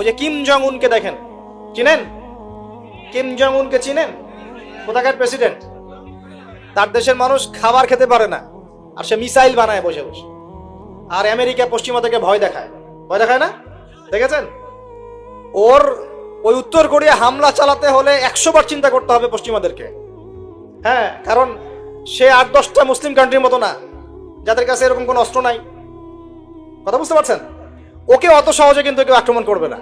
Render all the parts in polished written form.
ওই যে Kim Jong উনকে দেখেন, চিনেন? কিম জং উনকে চিনেন? কোথাকার প্রেসিডেন্ট? তার দেশের মানুষ খাবার খেতে পারে না, আর সে মিসাইল বানায় বসে বসে। আর আমেরিকা পশ্চিমা থেকে ভয় দেখায় না? দেখেছেন? ওর ওই উত্তর কোরিয়া হামলা চালাতে হলে 100 বার চিন্তা করতে হবে পশ্চিমাদেরকে। হ্যাঁ, কারণ সে 8-10টা মুসলিম কান্ট্রির মতো না যাদের কাছে এরকম কোনো অস্ত্র নাই। কথা বুঝতে পারছেন? ওকে অত সহজে কিন্তু কেউ আক্রমণ করবে না।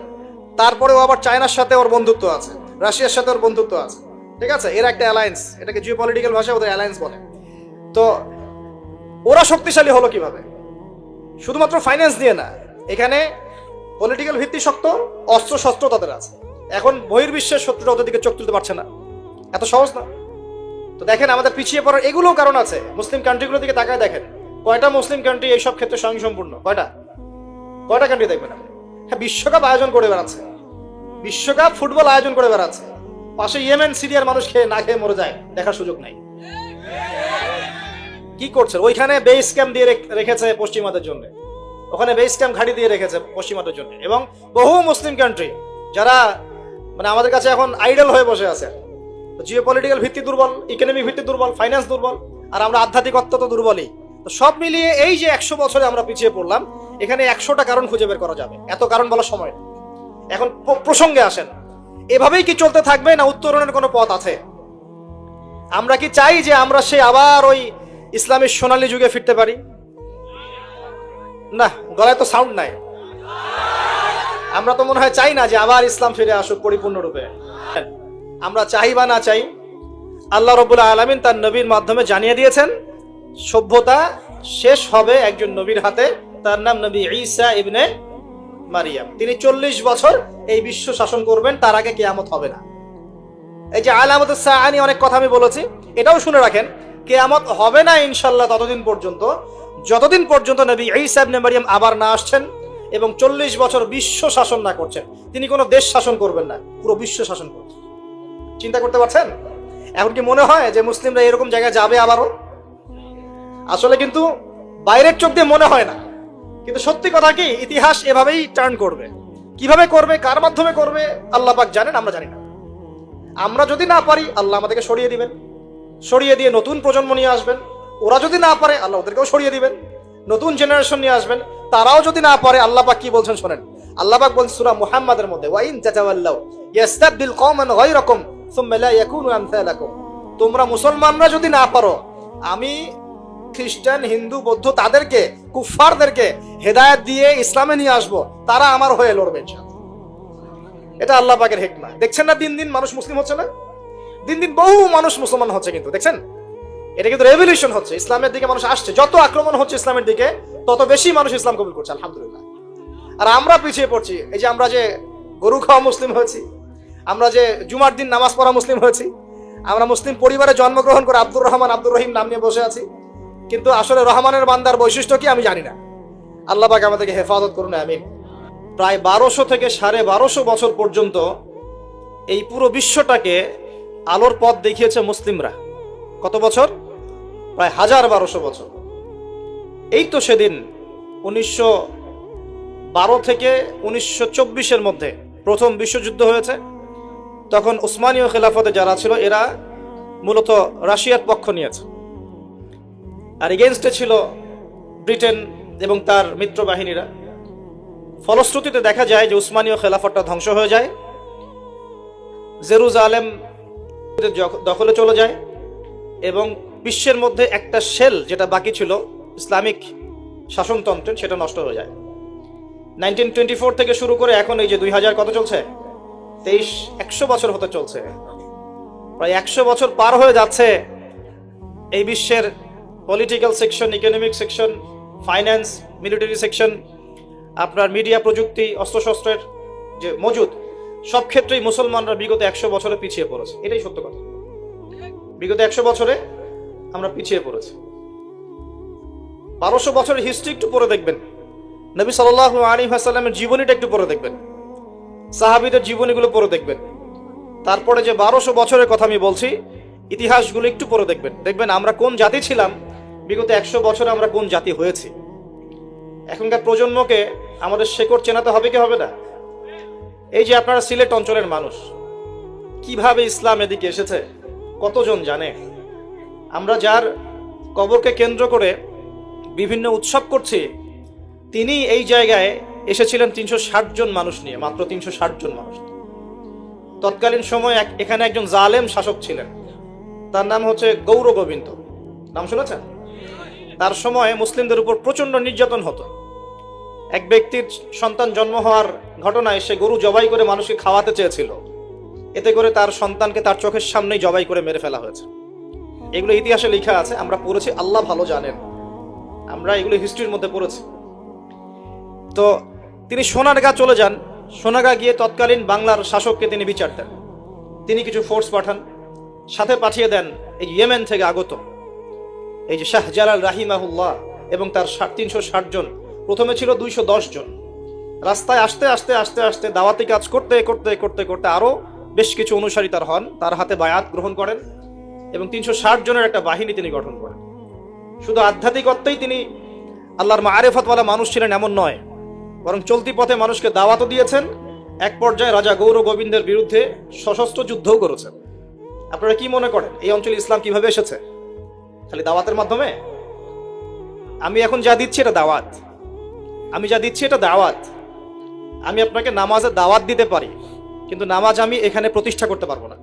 তারপরে ও আবার চায়নার সাথে ওর বন্ধুত্ব আছে, রাশিয়ার সাথে ওর বন্ধুত্ব আছে, ঠিক আছে? এর একটা অ্যালায়েন্স, এটাকে জিওপলিটিক্যাল ভাষায় ওদের অ্যালায়েন্স বলে। তো ওরা শক্তিশালী হলো কিভাবে? শুধুমাত্র ফাইন্যান্স দিয়ে না, এখানে পলিটিক্যাল ভিত্তি শক্ত, অস্ত্র শস্ত্র তাদের আছে। এখন বহির্বিশ্বের শত্রুরা ওদের দিকে চোখ তুলতে পারছে না, এত সহজ না। তো দেখেন আমাদের পিছিয়ে পড়ার এগুলোও কারণ আছে। মুসলিম কান্ট্রিগুলোর দিকে তাকায় দেখেন, কয়টা মুসলিম কান্ট্রি এইসব ক্ষেত্রে স্বয়ংসম্পূর্ণ? কয়টা কান্ট্রি দেখবেন আপনি? হ্যাঁ, বিশ্বকাপ আয়োজন করে বেড়াচ্ছে, বিশ্বকাপ ফুটবল আয়োজন করে বেড়াচ্ছে, পাশে ইয়েমেন সিরিয়ার মানুষ খেয়ে না খেয়ে মরে যায়, দেখার সুযোগ নাই। কি করছে? ওইখানে বেস ক্যাম্প দিয়ে রেখেছে পশ্চিমাদের জন্য, ওখানে বেস ক্যাম্প ঘাঁটি দিয়ে রেখেছে পশ্চিমাদের জন্য। এবং বহু মুসলিম কান্ট্রি যারা মানে আমাদের কাছে এখন আইডল হয়ে বসে আছে, জিওপলিটিক্যাল ভিত্তি দুর্বল, ইকোনমিক ভিত্তি দুর্বল, ফাইন্যান্স দুর্বল, আর আমরা আধ্যাত্মিকত্ব তো দুর্বলই। তো সব মিলিয়ে এই যে 100 বছরে আমরা পিছিয়ে পড়লাম, এখানে 100টা কারণ খুঁজে বের করা যাবে, এত কারণ বলার সময়। এখন প্রসঙ্গে আসেন, এভাবেই কি চলতে থাকবে না উত্তরণের কোনো পথ আছে? আমরা কি চাই যে আমরা সে আবার ওই ইসলামের সোনালী যুগে ফিরতে পারি? না, গলায় তো সাউন্ড নাই। আমরা তো মনে হয় চাই না যে আবার ইসলাম ফিরে আসুক পরিপূর্ণরূপে। আমরা চাই বা না চাই, আল্লাহ রাব্বুল আলামিন তার নবীর মাধ্যমে জানিয়ে দিয়েছেন সভ্যতা শেষ হবে একজন নবীর হাতে, তার নাম নবী ঈসা ইবনে মারিয়াম। তিনি 40 বছর এই বিশ্ব শাসন করবেন, তার আগে কিয়ামত হবে না। এই যে আলামাতুস সাআ নিয়ে অনেক কথা আমি বলেছি, এটাও শুনে রাখেন, কিয়ামত হবে না ইনশাআল্লাহ ততদিন পর্যন্ত যতদিন পর্যন্ত নবী ঈসা ইবনে মারিয়াম আবার না আসছেন এবং 40 বছর বিশ্ব শাসন না করছেন। তিনি কোনো দেশ শাসন করবেন না, পুরো বিশ্ব শাসন করবেন। চিন্তা করতে পারছেন? এখন কি মনে হয় যে মুসলিমরা এরকম জায়গায় যাবে আবারও? আসলে কিন্তু বাইরের চোখ দিয়ে মনে হয় না, কিন্তু সত্যি কথা কি, ইতিহাস এভাবেই টার্ন করবে। কিভাবে করবে, কার মাধ্যমে করবে, আল্লাহ পাক জানেন, আমরা জানি না। আমরা যদি না পারি, আল্লাহ আমাদেরকে সরিয়ে দিবেন, সরিয়ে দিয়ে নতুন প্রজন্ম নিয়ে আসবেন। ওরা যদি না পারে, আল্লাহ ওদেরকেও সরিয়ে দিবেন, নতুন জেনারেশন নিয়ে আসবেন। তারাও যদি না পারে, আল্লাহ পাক কি বলছেন শোনেন। আল্লাহ পাক বলছেন সূরা মুহাম্মাদের মধ্যে, ওয়া ইন তাতাওয়াল্লাউ ইয়াস্তাবদিল কওমান গায়রাকুম সুম্মা লা ইয়াকুনু আমসালাকুম। তোমরা মুসলমানরা যদি না পারো, আমি খ্রিস্টান, হিন্দু, বৌদ্ধ তাদেরকে, কুফফারদেরকে হেদায়েত দিয়ে ইসলামে নিয়ে আসবো, তারা আমার হয়ে লড়বে ইনশাআল্লাহ। এটা আল্লাহ পাকের হিকমা। দেখছেন না দিন দিন মানুষ মুসলিম হচ্ছে না? দিন দিন বহু মানুষ মুসলমান হচ্ছে, কিন্তু দেখছেন এটা কিন্তু রেভলিউশন হচ্ছে, ইসলামের দিকে মানুষ আসছে। যত আক্রমণ হচ্ছে ইসলামের দিকে, তত বেশি মানুষ ইসলাম কবুল করছে, আলহামদুলিল্লাহ। আর আমরা পিছিয়ে পড়ছি। এই যে আমরা যে গরু খাওয়া মুসলিম হয়েছি, আমরা যে জুমার দিন নামাজ পড়া মুসলিম হয়েছি, আমরা মুসলিম পরিবারে জন্মগ্রহণ করে আব্দুর রহমান, আব্দুর রহিম নাম নিয়ে বসে আছি, কিন্তু আসলে রহমানের বান্দার বৈশিষ্ট্য কি আমি জানি না। আল্লাহ পাক আমাদেরকে হেফাজত করুন, আমিন। প্রায় 1200 থেকে 1250 বছর পর্যন্ত এই পুরো বিশ্বটাকে আলোর পথ দেখিয়েছে মুসলিমরা। কত বছর? প্রায় 1200 বছর। এই তো সেদিন 1912 থেকে 1924-এর মধ্যে প্রথম বিশ্বযুদ্ধ হয়েছে। তখন উসমানীয় খেলাফতে যারা ছিল, এরা মূলত রাশিয়ার পক্ষ নিয়েছে, আর এগেইনস্টে ছিল ব্রিটেন এবং তার মিত্র বাহিনীরা। ফলশ্রুতিতে দেখা যায় যে উসমানীয় খেলাফতটা ধ্বংস হয়ে যায়, জেরুজালেম দখলে চলে যায়, এবং বিশ্বের মধ্যে একটা শেল যেটা বাকি ছিল ইসলামিক শাসনতন্ত্রের, সেটা নষ্ট হয়ে যায়। 1924 থেকে শুরু করে এখন এই যে 2000 কত চলছে, 100 বছর হতে চলছে। প্রায় 100 বছর পার হয়ে যাচ্ছে। এই বিশ্বের political section, economic section, finance, military section, আপনার মিডিয়া, প্রযুক্তি, অস্ত্রশস্ত্রের যে মজুদ, সব ক্ষেত্রেই মুসলমানরা বিগত 100 বছরে পিছিয়ে পড়েছে। এটাই সত্য কথা। বিগত 100 বছরে আমরা পিছিয়ে পড়েছি। 1200 বছরের হিস্ট্রি একটু পড়ে দেখবেন, নবী সাল্লাল্লাহু আলাইহি ওয়াসাল্লামের জীবনীটা একটু পড়ে দেখবেন, সাহাবীদের জীবনীগুলো পড়ে দেখবেন। তারপরে যে 1200 বছরের কথা আমি বলছি, ইতিহাসগুলো একটু পড়ে দেখবেন। দেখবেন আমরা কোন জাতি ছিলাম, বিগত 100 বছরে আমরা কোন জাতি হয়েছি। এখনকার প্রজন্মকে আমাদের শেকড় চেনাতে হবে কি হবে না? এই যে আপনারা সিলেট অঞ্চলের মানুষ, কিভাবে ইসলাম এদিকে এসেছে কতজন জানে? আমরা যার কবরকে কেন্দ্র করে বিভিন্ন উৎসব করছি, তিনি এই জায়গায় এসেছিলেন 360 জন মানুষ নিয়ে, মাত্র 360 জন মানুষ। তৎকালীন সময় এখানে একজন জালেম শাসক ছিলেন, তার নাম হচ্ছে গৌর গোবিন্দ। নাম শুনেছেন? তার সময় মুসলিমদের উপর প্রচন্ড নির্যাতন হতো। এক ব্যক্তির সন্তান জন্ম হওয়ার ঘটনায় সে গরু জবাই করে মানুষকে খাওয়াতে চেয়েছিল, এতে করে তার সন্তানকে তার চোখের সামনেই জবাই করে মেরে ফেলা হয়েছে। এগুলো ইতিহাসে লেখা আছে, আমরা পড়েছি, আল্লাহ ভালো জানেন, আমরা এগুলো হিস্ট্রির মধ্যে পড়েছি। তো তিনি সোনারগাঁ চলে যান। সোনারগাঁ গিয়ে তৎকালীন বাংলার শাসককে তিনি বিচার দেন। তিনি কিছু ফোর্স পাঠান, সাথে পাঠিয়ে দেন এই ইয়েমেন থেকে আগত এই যে শাহজালাল রাহিমাহুল্লাহ এবং তার 360 জন। প্রথমে ছিল 210 জন। রাস্তায় আস্তে আস্তে আস্তে আস্তে দাওয়াতি কাজ করতে করতে করতে করতে আরো বেশ কিছু অনুসারী তার হন, তার হাতে বায়াত গ্রহণ করেন এবং 360 জনের একটা বাহিনী তিনি গঠন করেন। শুধু আধ্যাত্মিকত্বেই তিনি আল্লাহর মাআরিফাতওয়ালা মানুষ ছিলেন এমন নয়, বরং চলতি পথে মানুষকে দাওয়াতও দিয়েছেন। এক পর্যায়ে রাজা গৌর গোবিন্দের বিরুদ্ধে সশস্ত্র যুদ্ধও করেছেন। আপনারা কি মনে করেন এই অঞ্চলে ইসলাম কিভাবে এসেছে? খালি দাওয়াতের মাধ্যমে? আমি এখন যা দিচ্ছি এটা দাওয়াত, আমি যা দিচ্ছি এটা দাওয়াত। আমি আপনাকে নামাজের দাওয়াত দিতে পারি, কিন্তু নামাজ আমি এখানে প্রতিষ্ঠা করতে পারবো না।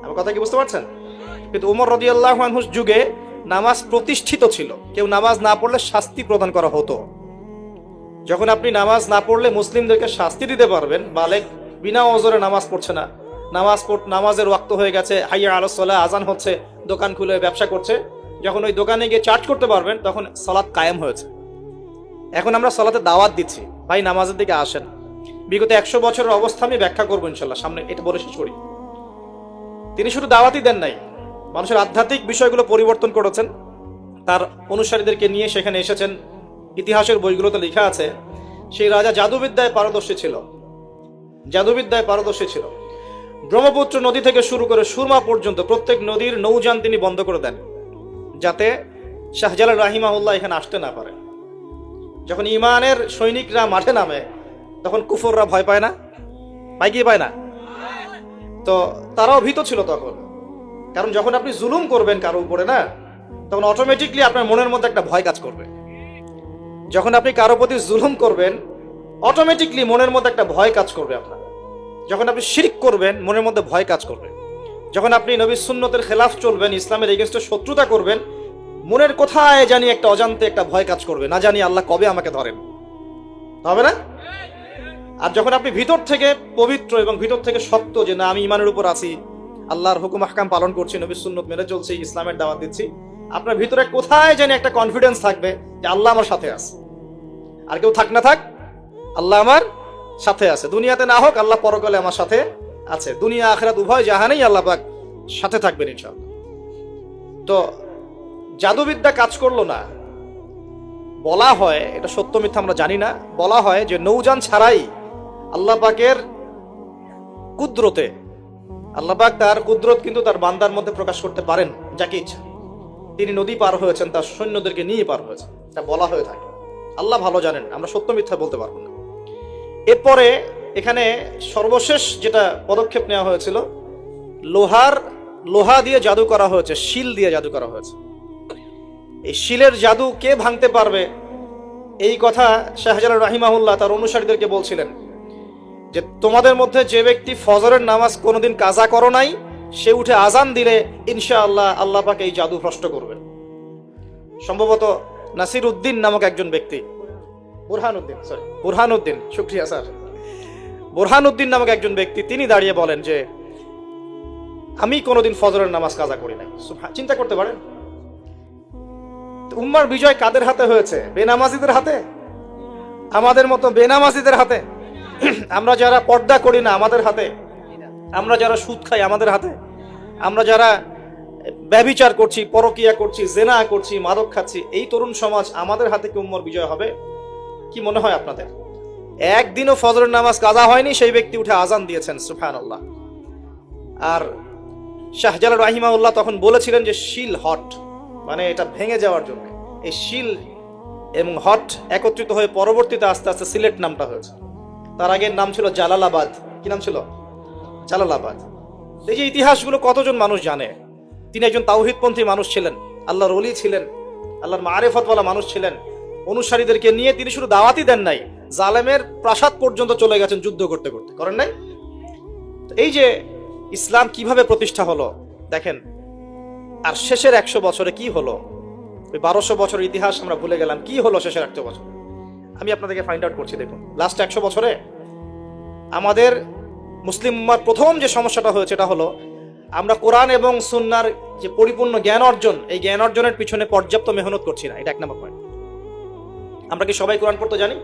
আমার কথা কি বুঝতে পারছেন? কিন্তু উমর রাদিয়াল্লাহু আনহুর যুগে নামাজ প্রতিষ্ঠিত ছিল। কেউ নামাজ না পড়লে শাস্তি প্রদান করা হতো। যখন আপনি নামাজ না পড়লে মুসলিমদেরকে শাস্তি দিতে পারবেন, বালেগ বিনা ওজরে নামাজ পড়ছে না, নামাজের ওয়াক্ত হয়ে গেছে, হাইয়া আলাস সালাহ, আজান হচ্ছে, দোকান খুলে ব্যবসা করছে, যখন ওই দোকানে গিয়ে চার্জ করতে পারবেন তখন সালাত কায়েম হয়েছে। এখন আমরা সালাতে দাওয়াত দিচ্ছি, ভাই নামাজের দিকে আসেন। বিগত 100 বছরের অবস্থা আমি ব্যাখ্যা করবো ইনশাল্লাহ সামনে, এটা বলে শেষ করি। তিনি শুধু দাওয়াতই দেন নাই, মানুষের আধ্যাত্মিক বিষয়গুলো পরিবর্তন করেছেন। তার অনুসারীদেরকে নিয়ে সেখানে এসেছেন। ইতিহাসের বইগুলোতে লেখা আছে সেই রাজা জাদুবিদ্যায় পারদর্শী ছিল, জাদুবিদ্যায় পারদর্শী ছিল। ব্রহ্মপুত্র নদী থেকে শুরু করে সুরমা পর্যন্ত প্রত্যেক নদীর নৌযান তিনি বন্ধ করে দেন, যাতে শাহজালাল রাহিমাহুল্লাহ এখানে আসতে না পারে। যখন ইমানের সৈনিকরা মাঠে নামে তখন কুফররা ভয় পায় না? পায় কি পায় না? তো তারাও ভীত ছিল তখন, কারণ যখন আপনি জুলুম করবেন কারো উপরে না, তখন অটোমেটিকলি আপনার মনের মধ্যে একটা ভয় কাজ করবে। যখন আপনি কারো প্রতি জুলুম করবেন, অটোমেটিকলি মনের মধ্যে একটা ভয় কাজ করবে আপনার। যখন আপনি শিরক করবেন, মনের মধ্যে ভয় কাজ করবে। যখন আপনি নবী সুন্নতের খেলাফ চলবেন, ইসলামের এগেইনস্টে শত্রুতা করবেন, মনের কোথায় জানি একটা অজান্তে একটা ভয় কাজ করবে, না জানি আল্লাহ কবে আমাকে ধরেন, হবে না? আর যখন আপনি ভিতর থেকে পবিত্র এবং ভিতর থেকে শক্ত, যে না আমি ইমানের উপর আছি, আল্লাহর হুকুম আহকাম পালন করছি, নবী সুন্নত মেনে চলছি, ইসলামের দাওয়াত দিচ্ছি, আপনার ভিতরে কোথায় জানি একটা কনফিডেন্স থাকবে যে আল্লাহ আমার সাথে আছে। আর কেউ থাক না থাক, আল্লাহ আমার সাথে আছে। দুনিয়াতে না হোক, আল্লাহ পরকালে আমার সাথে আছে। দুনিয়া আখিরাত উভয় জাহানেই আল্লাহ পাক সাথে থাকবেন ইনশাআল্লাহ। তো জাদুবিদ্যা কাজ করলো না। বলা হয়, এটা সত্য মিথ্যা আমরা জানি না, বলা হয় যে নৌযান ছাড়াই আল্লাহ পাকের কুদরতে, আল্লাহ পাক তার কুদরত কিন্তু তার বান্দার মধ্যে প্রকাশ করতে পারেন যাকে ইচ্ছা। তিনি নদী পার হয়েছেন, তার সৈন্যদেরকে নিয়ে পার হয়েছেন, এটা বলা হয়ে থাকে। আল্লাহ ভালো জানেন, আমরা সত্য মিথ্যা বলতে পারবো না। এরপরে এখানে সর্বশেষ যেটা পদক্ষেপ নেওয়া হয়েছিল, লোহা দিয়ে জাদু করা হয়েছে, শিল দিয়ে জাদু করা হয়েছে। এই শিলের জাদু কে ভাঙতে পারবে, এই কথা শাহজালাল রাহিমাহুল্লাহ তার অনুসারীদেরকে বলছিলেন যে তোমাদের মধ্যে যে ব্যক্তি ফজরের নামাজ কোনোদিন কাজা করো নাই, সে উঠে আজান দিলে ইনশাআল্লাহ আল্লাহ পাক এই জাদু ভ্রষ্ট করবেন। সম্ভবত নাসির উদ্দিন নামক একজন ব্যক্তি, বুরহানুদ্দিন, শুকরিয়া স্যার, বুরহানুদ্দিন নামক একজন ব্যক্তি, তিনি দাঁড়িয়ে বলেন যে আমি কোনোদিন ফজরের নামাজ কাজা করি নাই। চিন্তা করতে পারেন, উম্মার বিজয় কাদের হাতে হয়েছে? বেনামাজিদের হাতে, আমাদের মতো বেনামাজিদের হাতে। আমরা যারা পর্দা করি না আমাদের হাতে, আমরা যারা সুদ খাই আমাদের হাতে, আমরা যারা ব্যভিচার করছি, পরকিয়া করছি, জেনা করছি, মাদক খাচ্ছি, এই তরুণ সমাজ, আমাদের হাতে কি উম্মার বিজয় হবে? কি মনে হয় আপনাদের? একদিনও ফজরের নামাজ কাজা হয়নি, সেই ব্যক্তি উঠে আজান দিয়েছেন, সুবহানাল্লাহ। আর শাহজালাল রাহিমাহুল্লাহ তখন বলেছিলেন যে শিল হট, মানে এটা ভেঙে যাওয়ার জন্য। এই শিল এবং হট একত্রিত হয়ে পরবর্তীতে আস্তে আস্তে সিলেট নামটা হয়েছে। তার আগের নাম ছিল জালালাবাদ। কি নাম ছিল? জালালাবাদ। এই যে ইতিহাসগুলো কতজন মানুষ জানে? তিনি একজন তাওহীদপন্থী মানুষ ছিলেন, আল্লাহর ওলি ছিলেন, আল্লাহর মারিফতওয়ালা মানুষ ছিলেন। অনুসারীদেরকে নিয়ে তিনি শুধু দাওয়াতই দেন নাই, জালেমের প্রাসাদ পর্যন্ত চলে গেছেন যুদ্ধ করতে করতে, করেন নাই? এই যে ইসলাম কিভাবে প্রতিষ্ঠা হলো দেখেন। আর শেষের 100 বছরে কি হলো? ওই 1200 বছরের ইতিহাস আমরা ভুলে গেলাম, কি হলো শেষের 100 বছর? আমি আপনাদেরকে ফাইন্ড আউট করছি। দেখুন, লাস্ট 100 বছরে আমাদের মুসলিম উম্মার প্রথম যে সমস্যাটা হয়েছে এটা হলো আমরা কোরআন এবং সুন্নাহর যে পরিপূর্ণ জ্ঞান অর্জন, এই জ্ঞান অর্জনের পিছনে পর্যাপ্ত মেহনত করছি না। এটা 1 নম্বর পয়েন্ট। আমরা কি সবাই কোরআন পড়তে জানি?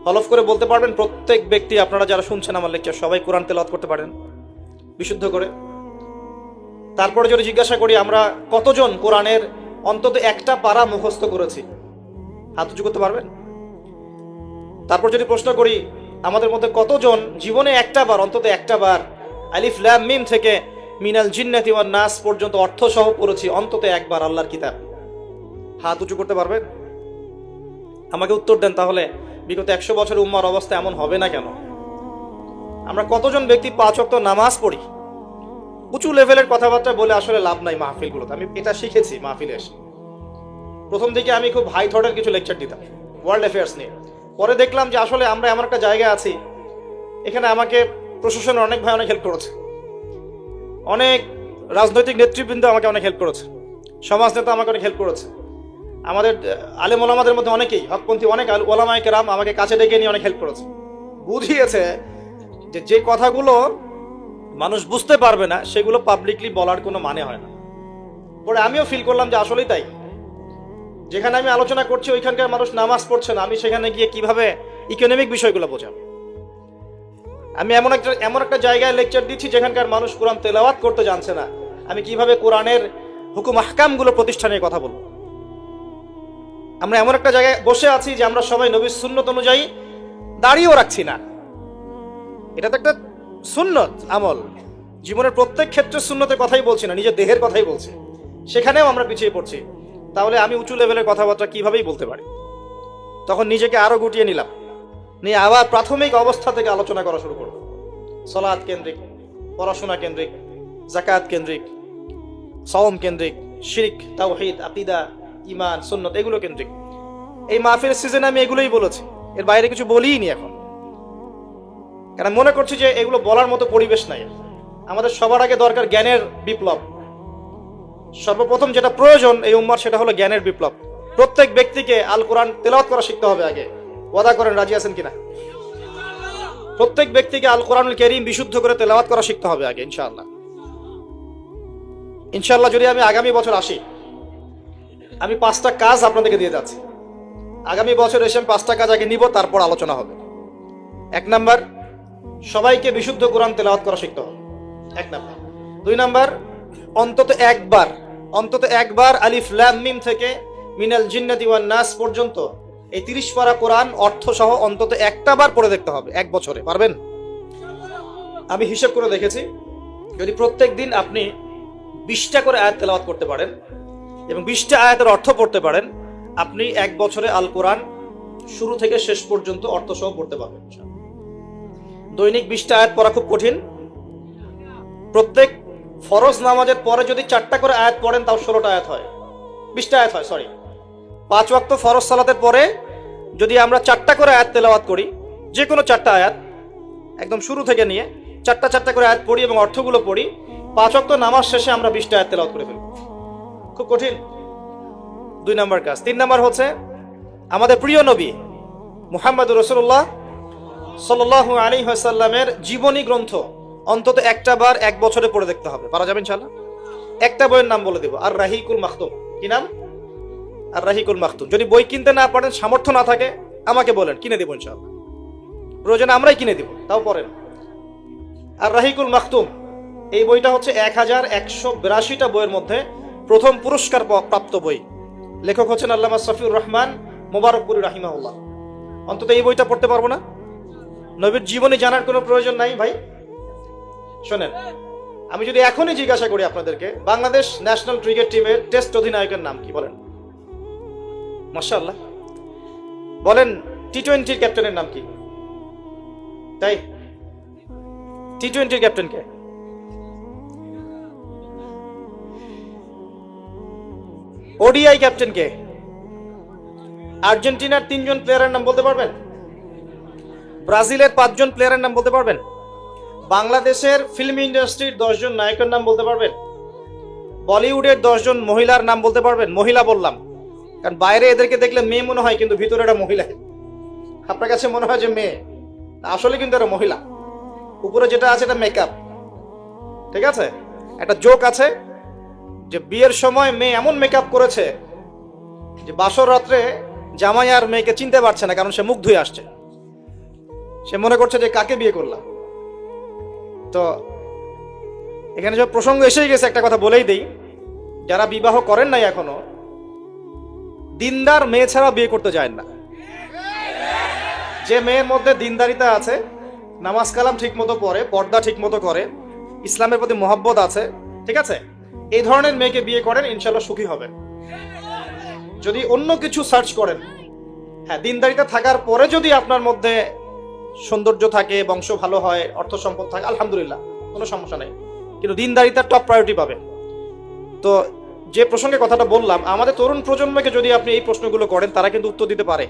হলফ করে বলতে পারবেন প্রত্যেক ব্যক্তি, আপনারা যারা শুনছেন আমার লেকচার, সবাই কোরআন তেলাওয়াত করতে পারেন বিশুদ্ধ করে? তারপরে যদি জিজ্ঞাসা করি আমরা কতজন কোরআনের অন্তত একটা পারা মুখস্থ করেছি, হাত উঁচু করতে পারবেন? তারপর যদি প্রশ্ন করি আমাদের মধ্যে কতজন জীবনে অন্তত একটা বার আলিফ লাম মিম থেকে মিনাল জিন্নাতি ওয়ান নাস পর্যন্ত অর্থ সহ পড়েছি অন্তত একবার আল্লাহর কিতাব, হাত উঁচু করতে পারবেন? আমাকে উত্তর দেন। তাহলে বিগত 100 বছরের উম্মার অবস্থা এমন হবে না কেন? আমরা কতজন ব্যক্তি 5 ওয়াক্ত নামাজ পড়ি? উঁচু লেভেলের কথাবার্তা বলে আসলে লাভ নাই মাহফিলগুলোতে। আমি এটা শিখেছি মাহফিলে এসে। প্রথম দিকে আমি খুব হাই থটের কিছু লেকচার দিতাম ওয়ার্ল্ড অ্যাফেয়ার্স নিয়ে। পরে দেখলাম যে আসলে আমরা এমন একটা জায়গায় আছি, এখানে আমাকে প্রশাসনের অনেক ভাই অনেক হেল্প করেছে, অনেক রাজনৈতিক নেতৃবৃন্দ আমাকে অনেক হেল্প করেছে, সমাজ নেতা আমাকে অনেক হেল্প করেছে, আমাদের আলেম ওলামাদের মধ্যে অনেকেই, হকপন্থী অনেক ওলামায়ে কেরাম আমাকে কাছে ডেকে নিয়ে অনেক হেল্প করেছে। বুঝিয়েছে যে কথাগুলো মানুষ বুঝতে পারবে না সেগুলো পাবলিকলি বলার কোনো মানে হয় না। পরে আমিও ফিল করলাম যে আসলেই তাই। যেখানে আমি আলোচনা করছি ওইখানকার মানুষ নামাজ পড়ছে না, আমি সেখানে গিয়ে কিভাবে ইকোনমিক বিষয়গুলো বোঝাবো? আমি এমন একটা জায়গায় লেকচার দিচ্ছি যেখানকার মানুষ কোরআন তেলাওয়াত করতে জানছে না, আমি কিভাবে কোরআনের হুকুম আহকামগুলো প্রতিষ্ঠানের কথা বলবো? আমরা এমন একটা জায়গায় বসে আছি যে আমরা সবাই নবীর সুন্নত অনুযায়ী দাঁড়িয়েও রাখছি না। এটা তো একটা সুন্নত আমল, জীবনের প্রত্যেক ক্ষেত্রে সুন্নতের কথাই বলছি না, নিজের দেহের কথাই বলছি, সেখানেও আমরা পিছিয়ে পড়ছি। তাহলে আমি উঁচু লেভেলের কথাবার্তা কিভাবেই বলতে পারি? তখন নিজেকে আরো গুটিয়ে নিলাম, নিয়ে আবার প্রাথমিক অবস্থা থেকে আলোচনা করা শুরু করব। সালাত কেন্দ্রিক, পড়াশোনা কেন্দ্রিক, যাকাত কেন্দ্রিক, সাওম কেন্দ্রিক, শিরক, তাওহীদ, আকীদা, ঈমান, সুন্নাত এগুলো কেন্দ্রিক। এই মাহফিলের সিজনে আমি এগুলোই বলেছি, এর বাইরে কিছু বলিই নি এখন, কারণ মনে করছি যে এগুলো বলার মতো পরিবেশ নাই। আমাদের সবার আগে দরকার জ্ঞানের বিপ্লব। সর্বপ্রথম যেটা প্রয়োজন এই উম্মার সেটা হলো জ্ঞানের বিপ্লব। প্রত্যেক ব্যক্তিকে আল কোরআন তেলাওয়াত করা শিখতে হবে আগে। ওয়াদা করেন, রাজি আছেন কিনা? প্রত্যেক ব্যক্তিকে আল কোরআনুল কারীম বিশুদ্ধ করে তেলাওয়াত করা শিখতে হবে আগে, ইনশাআল্লাহ। ইনশাআল্লাহ যদি আমি আগামী বছর আসি, আমি 5টা কাজ আপনাদেরকে দিয়ে যাচ্ছি। আগামী বছর এসে আমি 5টা কাজ আগে নিব, তারপর আলোচনা হবে। 1 নাম্বার, সবাইকে বিশুদ্ধ কোরআন তেলাওয়াত করা শিখতে হবে, 1 নাম্বার। 2 নাম্বার, অন্তত একবার আলিফ লাম মিম থেকে মিনাল জিন্নাতি ওয়ান নাস পর্যন্ত এই 30 পারা কোরআন অর্থ সহ অন্তত একটা বার পড়ে দেখতে হবে 1 বছরে। পারবেন? আমি হিসাব করে দেখেছি, যদি প্রত্যেক দিন আপনি 20টা করে আয়াত তেলাওয়াত করতে পারেন এবং 20টা আয়াতের অর্থ পড়তে পারেন, আপনি 1 বছরে আল কোরআন শুরু থেকে শেষ পর্যন্ত অর্থ সহ পড়তে পারবেন। দৈনিক 20টা আয়াত পড়া খুব কঠিন। প্রত্যেক ফরজ নামাজের পরে যদি 4টা করে আয়াত পড়েন তাও 16টা আয়াত হয়, 20টা আয়াত হয়, সরি। 5 ওয়াক্ত ফরজ সালাতের পরে যদি আমরা 4টা করে আয়াত তেলাওয়াত করি, যে কোনো 4টা আয়াত একদম শুরু থেকে নিয়ে 4টা করে আয়াত পড়ি এবং অর্থগুলো পড়ি, 5 ওয়াক্ত নামাজ শেষে আমরা 20টা আয়াত তেলাওয়াত করে ফেলব। খুব কঠিন। 2 নাম্বার কাজ। 3 নাম্বার হচ্ছে আমাদের প্রিয় নবী মুহাম্মদুর রাসূলুল্লাহ সাল্লাল্লাহু আলাইহি ওয়াসাল্লামের জীবনী গ্রন্থ অন্তত একটা বার 1 বছরে পড়ে দেখতে হবে। পারা যাবে ইনশাআল্লাহ? একটা বইয়ের নাম বলে দেব, আর রাহিকুল মাখতুম। কি নাম? আর রাহিকুল মাখতুম। যদি বই কিনতে না পারেন, সামর্থ্য না থাকে, আমাকে বলেন, কিনে দেব ইনশাআল্লাহ। প্রয়োজনে আমরাই কিনে দেব, তাও পড়েন। আর রাহিকুল মাখতুম এই বইটা হচ্ছে 1182টা বইয়ের মধ্যে প্রথম পুরস্কার প্রাপ্ত বই। লেখক হচ্ছেন আল্লামা সফিউর রহমান মোবারকপুরী রাহিমাহুল্লাহ। অন্তত এই বইটা পড়তে পারবো না? নবীর জীবনী জানার কোনো প্রয়োজন নাই ভাই। শোনেন, আমি যদি এখনই জিজ্ঞাসা করি আপনাদেরকে, বাংলাদেশ ন্যাশনাল ক্রিকেট টিমের টেস্ট অধিনায়কের নাম কি বলেন? মাশাআল্লাহ। বলেন টি-20 ক্যাপ্টেনের নাম কি? তাই টি-20 ক্যাপ্টেন কে? ওডিআই ক্যাপ্টেন কে? আর্জেন্টিনার 3 জন প্লেয়ারের নাম বলতে পারবেন? ব্রাজিলের 5 জন প্লেয়ারের নাম বলতে পারবেন? বাংলাদেশের ফিল্ম ইন্ডাস্ট্রির 10 জন নায়কের নাম বলতে পারবেন? বলিউডের 10 জন মহিলার নাম বলতে পারবেন? মহিলা বললাম কারণ বাইরে এদেরকে দেখলে মেয়ে মনে হয়, কিন্তু ভিতরে এটা মহিলা। আপনার কাছে মনে হয় যে মেয়ে, আসলে কিন্তু এটা মহিলা। উপরে যেটা আছে এটা মেকআপ, ঠিক আছে? একটা জোক আছে যে বিয়ের সময় মেয়ে এমন মেকআপ করেছে যে বাসর রাত্রে জামাই আর মেয়েকে চিনতে পারছে না, কারণ সে মুখ ধুয়ে আসছে। সে মনে করছে যে কাকে বিয়ে করলাম। তো এখানে যে প্রসঙ্গ এসেই গেছে, একটা কথা বলেই দেই, যারা বিবাহ করেন নাই এখনো, দিনদার মেয়ে ছাড়া বিয়ে করতে যায় না। যে মেয়ের মধ্যে দিনদারিতা আছে, নামাজ কালাম ঠিক মতো পড়ে, পর্দা ঠিক মতো করে, ইসলামের প্রতি মহব্বত আছে, ঠিক আছে, এই ধরনের মেয়েকে বিয়ে করেন, ইনশাল্লাহ সুখী হবেন। যদি অন্য কিছু সার্চ করেন, হ্যাঁ দিনদারিতা থাকার পরে যদি আপনার মধ্যে সৌন্দর্য থাকে, বংশ ভালো হয়, অর্থ সম্পদ থাকে, আলহামদুলিল্লাহ, কোনো সমস্যা নেই, কিন্তু দিনদারিতা টপ প্রায়োরিটি পাবে। তো যে প্রসঙ্গে কথাটা বললাম, আমাদের তরুণ প্রজন্মকে যদি আপনি এই প্রশ্নগুলো করেন, তারা কিন্তু উত্তর দিতে পারে।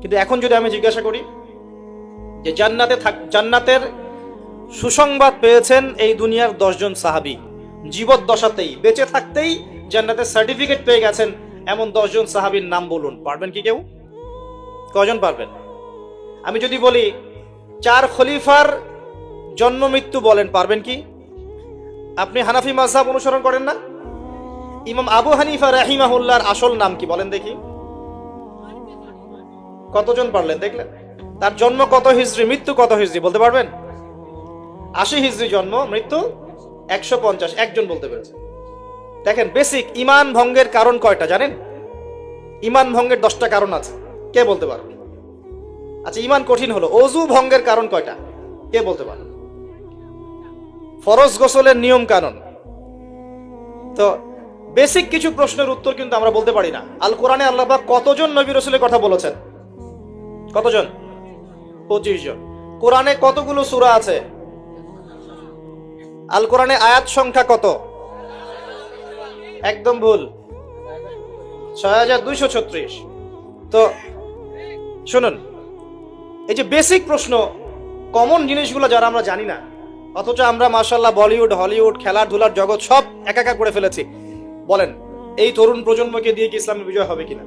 কিন্তু এখন যদি আমি জিজ্ঞাসা করি যে জান্নাতের সুসংবাদ পেয়েছেন এই দুনিয়ার 10 জন সাহাবী, জীবদ্দশাতেই বেঁচে থাকতেই জান্নাতের সার্টিফিকেট পেয়ে গেছেন, এমন 10 জন সাহাবীর নাম বলুন, পারবেন কি কেউ? কজন পারবেন? আমি যদি বলি 4 খলিফার জন্ম মৃত্যু বলেন, পারবেন কি? আপনি হানাফি মাযহাব অনুসরণ করেন না? ইমাম আবু হানিফা রাহিমাহুল্লাহর আসল নাম কি বলেন দেখি? কতজন পারলেন দেখলেন? তার জন্ম কত হিজরি, মৃত্যু কত হিজরি বলতে পারবেন? 80 হিজরি জন্ম, মৃত্যু 150, একজন বলতে পেরেছে। দেখেন, বেসিক ঈমান ভঙ্গের কারণ কয়টা জানেন? ঈমান ভঙ্গের 10টা কারণ আছে, কে বলতে পারবে? আচ্ছা, ঈমান কঠিন হলো, ওযু ভঙ্গের কারণ কয়টা, কে বলতে পারবে? ফরজ গোসলের নিয়ম কানুন। তো বেসিক কিছু প্রশ্নের উত্তর কিন্তু আমরা বলতে পারি না। আল কোরআনে আল্লাহ পাক কতজন নবী রাসূলের কথা বলেছেন? কতজন? 25 জন। কোরআনে কতগুলো সূরা আছে? আল কোরআনে আয়াত সংখ্যা কত? একদম ভুল, 6236। তো শুনুন, এই যে বেসিক প্রশ্ন, কমন জিনিসগুলো যারা আমরা জানি না, অথচ আমরা মাশাআল্লাহ বলিউড, হলিউড, খেলাধুলার জগৎ সব একাকার করে ফেলেছি। বলেন, এই তরুণ প্রজন্মকে দিয়ে কি ইসলামের বিজয় হবে কিনা?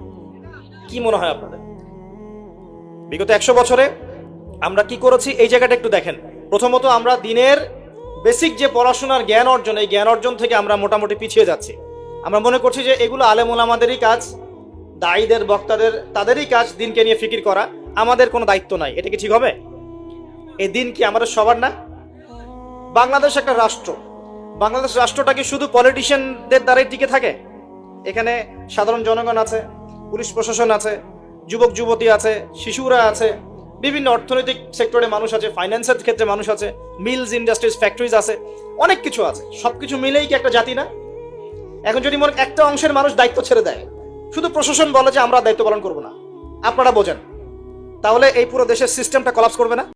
কি মনে হয় আপনাদের? বিগত 100 বছরে আমরা কি করেছি, এই জায়গাটা একটু দেখেন। প্রথমত, আমরা দিনের বেসিক যে পড়াশোনার জ্ঞান অর্জন, এই জ্ঞান অর্জন থেকে আমরা মোটামুটি পিছিয়ে যাচ্ছি। আমরা মনে করছি যে এগুলো আলেম ওলামাদেরই কাজ, দায়ীদের, বক্তাদের, তাদেরই কাজ দিনকে নিয়ে ফিকির করা, আমাদের কোনো দায়িত্ব নাই। এটা কি ঠিক হবে? এই দিন কি আমাদের সবার না? বাংলাদেশ একটা রাষ্ট্র, বাংলাদেশ রাষ্ট্রটা কি শুধু পলিটিশিয়ানদের দ্বারাই টিকে থাকে? এখানে সাধারণ জনগণ আছে, পুলিশ প্রশাসন আছে, যুবক যুবতী আছে, শিশুরা আছে, বিভিন্ন অর্থনৈতিক সেক্টরে মানুষ আছে, ফাইন্যান্সের ক্ষেত্রে মানুষ আছে, মিলস, ইন্ডাস্ট্রিজ, ফ্যাক্টরিজ আছে, অনেক কিছু আছে। সবকিছু মিলেই কি একটা জাতি না? এখন যদি মনে একটা অংশের মানুষ দায়িত্ব ছেড়ে দেয়, শুধু প্রশাসন বলে যে আমরা দায়িত্ব পালন করবো না, আপনারা বোঝেন, তাহলে এই পুরো দেশের সিস্টেমটা কলাপস করবে না?